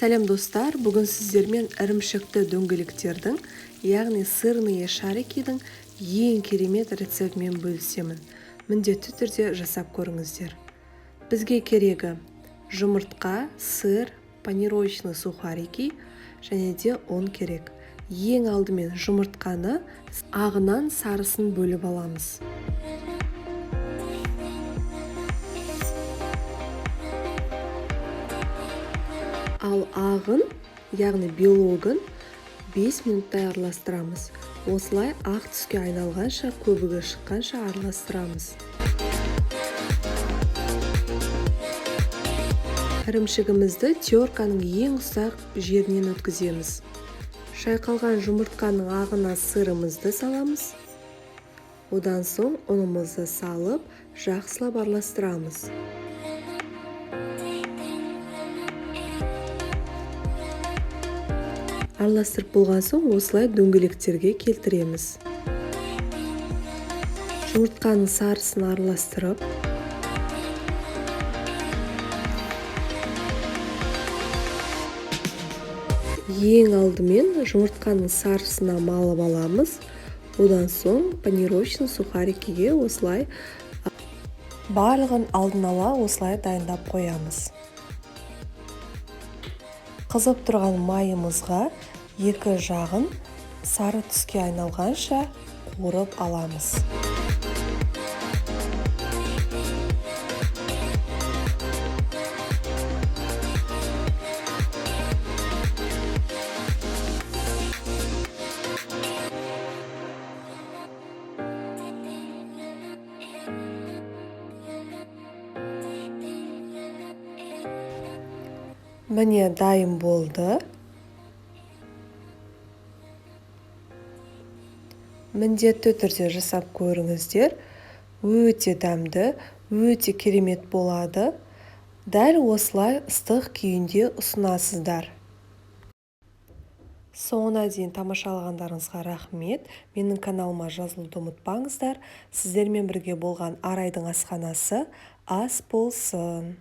Сәлем достар, бүгін сіздермен ірімшікті дөңгелектердің, яғни сырные шарикидің ең керемет рецептімен бөлісемін. Міндетті түрде жасап көріңіздер. Бізге керегі жұмыртқа, сыр, панировочный сухарики және де ұн керек. Ең алдымен жұмыртқаны ағынан сарысын бөліп аламыз. Ал ағын, яғни белогын 5 минуттай араластырамыз. Осылай ақ түске айналғанша, көбігі шыққанша араластырамыз. Ірімшігімізді терканың ең ұсақ жерінен өткіземіз. Шайқалған жұмыртқаның ағына сырымызды саламыз. Одан соң ұнымызды салып, жақсылап араластырамыз. Араластырып болған соң осылай дөңгелектерге келтіреміз. Жұмыртқаның сарысын араластырып, ең алдымен жұмыртқаның сарысына малып аламыз. Одан соң панировочный сухарикиге осылай барлығын алдын ала осылай дайындап қоямыз. Қызып тұрған майымызға екі жағын сары түске айналғанша қуырып аламыз. Міне дайын болды. Міндетті түрде жасап көріңіздер. Өте дәмді, өте керемет болады. Дәл осылай ыстық күйінде ұсынасыздар. Соңына дейін тамашалағандарыңызға рахмет. Менің каналыма жазылуды ұмытпаңыздар. Сіздермен бірге болған Арайдың асханасы ас болсын.